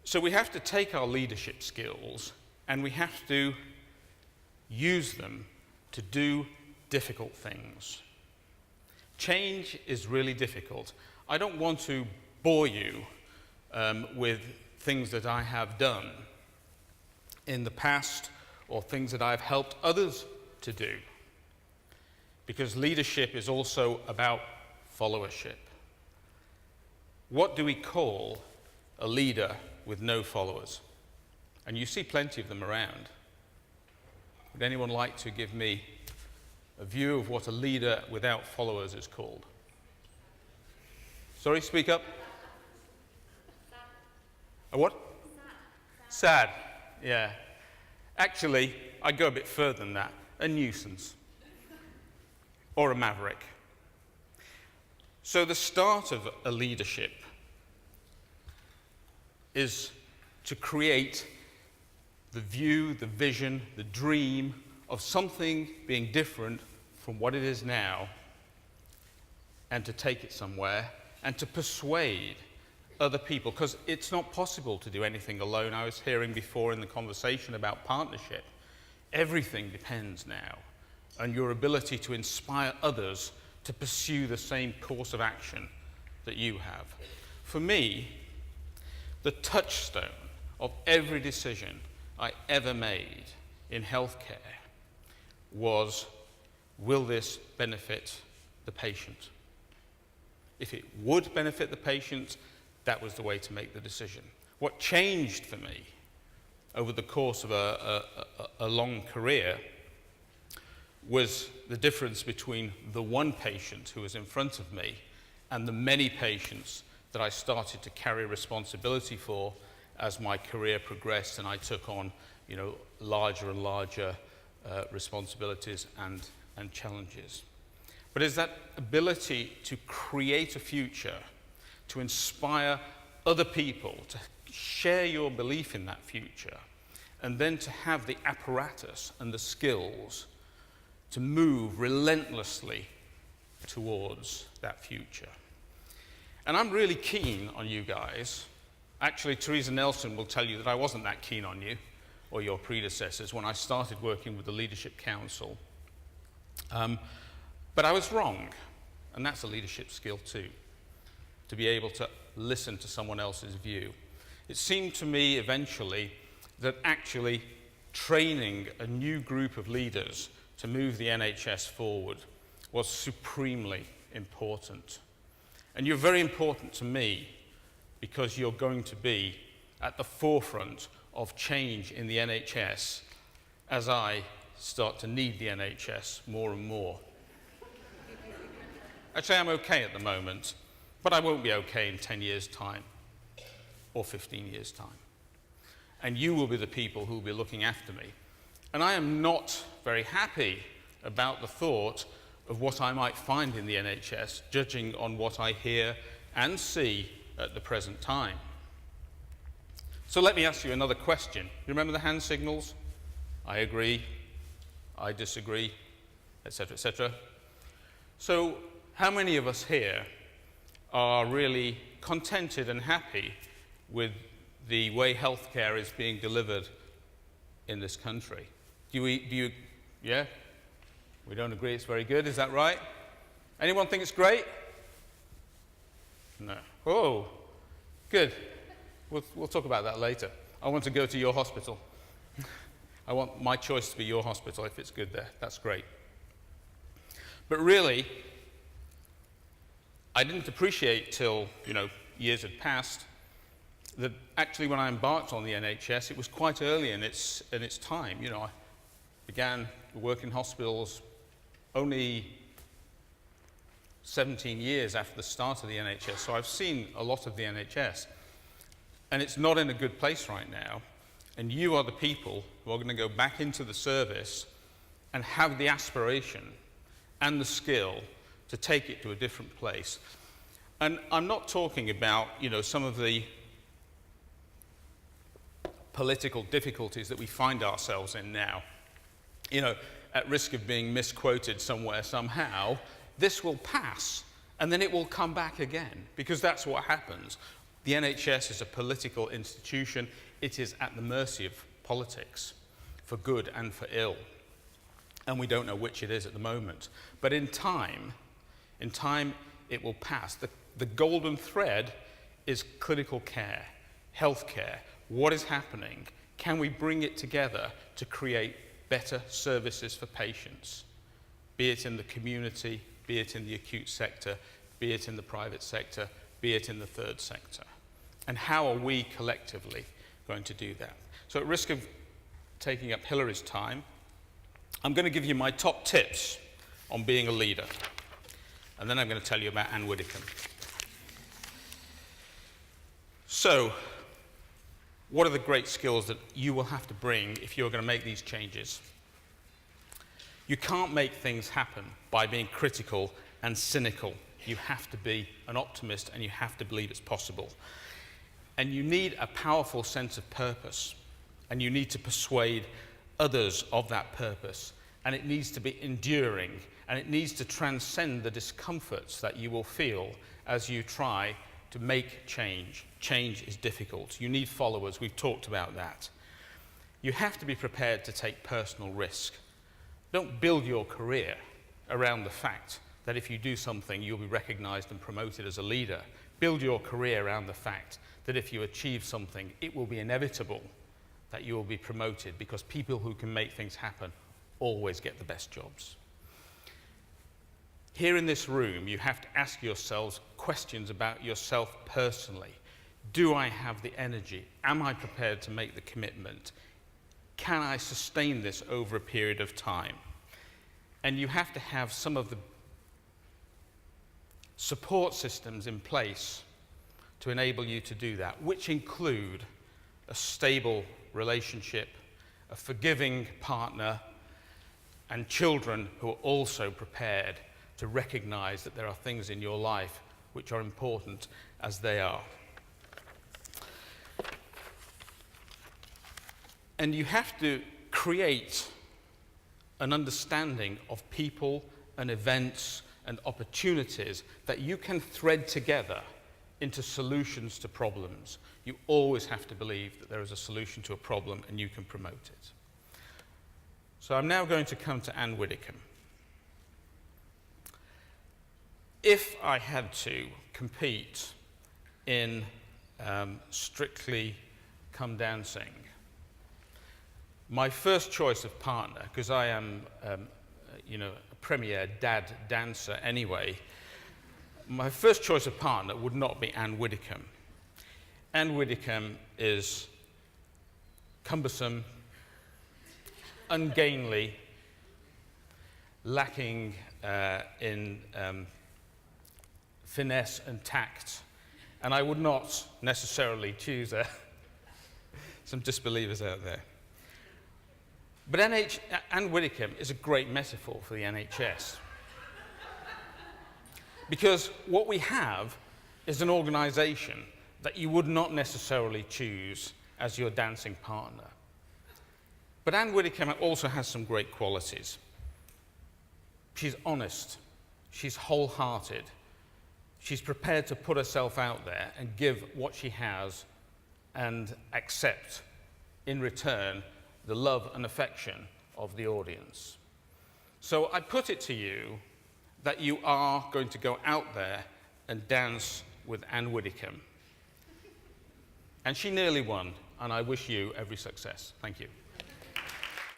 So we have to take our leadership skills and we have to use them to do difficult things. Change is really difficult. I don't want to bore you with things that I have done in the past or things that I've helped others to do, because leadership is also about followership. What do we call a leader with no followers? And you see plenty of them around. Would anyone like to give me a view of what a leader without followers is called? Sorry, speak up. A what? Sad. Yeah. Actually, I'd go a bit further than that. A nuisance. Or a maverick. So the start of a leadership is to create the view, the vision, the dream of something being different from what it is now, and to take it somewhere and to persuade other people, because it's not possible to do anything alone. I was hearing before in the conversation about partnership. Everything depends now on your ability to inspire others to pursue the same course of action that you have. For me, the touchstone of every decision I ever made in healthcare was, will this benefit the patient? If it would benefit the patient, that was the way to make the decision. What changed for me over the course of a long career was the difference between the one patient who was in front of me and the many patients that I started to carry responsibility for as my career progressed and I took on, larger and larger responsibilities and challenges. But it's that ability to create a future, to inspire other people, to share your belief in that future, and then to have the apparatus and the skills to move relentlessly towards that future. And I'm really keen on you guys. Actually, Teresa Nelson will tell you that I wasn't that keen on you or your predecessors when I started working with the Leadership Council. But I was wrong, and that's a leadership skill too, to be able to listen to someone else's view. It seemed to me eventually that actually training a new group of leaders to move the NHS forward was supremely important. And you're very important to me because you're going to be at the forefront of change in the NHS as I start to need the NHS more and more. Actually, I'm okay at the moment, but I won't be okay in 10 years' time or 15 years' time. And you will be the people who will be looking after me. And I am not very happy about the thought of what I might find in the NHS, judging on what I hear and see at the present time. So let me ask you another question. You remember the hand signals? I agree, I disagree, etc., etc. So how many of us here are really contented and happy with the way healthcare is being delivered in this country? Yeah? We don't agree it's very good, is that right? Anyone think it's great? No. Oh, good. We'll talk about that later. I want to go to your hospital. I want my choice to be your hospital if it's good there. That's great. But really, I didn't appreciate till, years had passed, that actually when I embarked on the NHS, it was quite early in its time. I began to work in hospitals only 17 years after the start of the NHS, so I've seen a lot of the NHS. And it's not in a good place right now, and you are the people who are going to go back into the service and have the aspiration and the skill to take it to a different place. And I'm not talking about, some of the political difficulties that we find ourselves in now. At risk of being misquoted somewhere somehow, this will pass, and then it will come back again, because that's what happens. The NHS is a political institution. It is at the mercy of politics, for good and for ill. And we don't know which it is at the moment. But in time it will pass. The golden thread is clinical care, healthcare. What is happening? Can we bring it together to create better services for patients? Be it in the community, be it in the acute sector, be it in the private sector, be it in the third sector. And how are we collectively going to do that? So at risk of taking up Hillary's time, I'm going to give you my top tips on being a leader. And then I'm going to tell you about Anne Widdecombe. So, what are the great skills that you will have to bring if you're going to make these changes? You can't make things happen by being critical and cynical. You have to be an optimist and you have to believe it's possible. And you need a powerful sense of purpose, and you need to persuade others of that purpose, and it needs to be enduring, and it needs to transcend the discomforts that you will feel as you try to make change. Change is difficult. You need followers. We've talked about that. You have to be prepared to take personal risk. Don't build your career around the fact that if you do something, you'll be recognized and promoted as a leader. Build your career around the fact that if you achieve something, it will be inevitable that you will be promoted, because people who can make things happen always get the best jobs. Here in this room, you have to ask yourselves questions about yourself personally. Do I have the energy? Am I prepared to make the commitment? Can I sustain this over a period of time? And you have to have some of the support systems in place to enable you to do that, which include a stable relationship, a forgiving partner, and children who are also prepared to recognize that there are things in your life which are important as they are. And you have to create an understanding of people and events and opportunities that you can thread together into solutions to problems. You always have to believe that there is a solution to a problem and you can promote it. So I'm now going to come to Anne Widdecombe. If I had to compete in Strictly Come Dancing, my first choice of partner, because I am a premier dad dancer anyway, my first choice of partner would not be Anne Widdecombe. Anne Widdecombe is cumbersome, ungainly, lacking in finesse and tact, and I would not necessarily choose her. Some disbelievers out there. But Anne Widdecombe is a great metaphor for the NHS. Because what we have is an organisation that you would not necessarily choose as your dancing partner. But Anne Widdecombe also has some great qualities. She's honest, she's wholehearted, she's prepared to put herself out there and give what she has and accept in return the love and affection of the audience. So I put it to you that you are going to go out there and dance with Anne Widdecombe. And she nearly won, and I wish you every success. Thank you.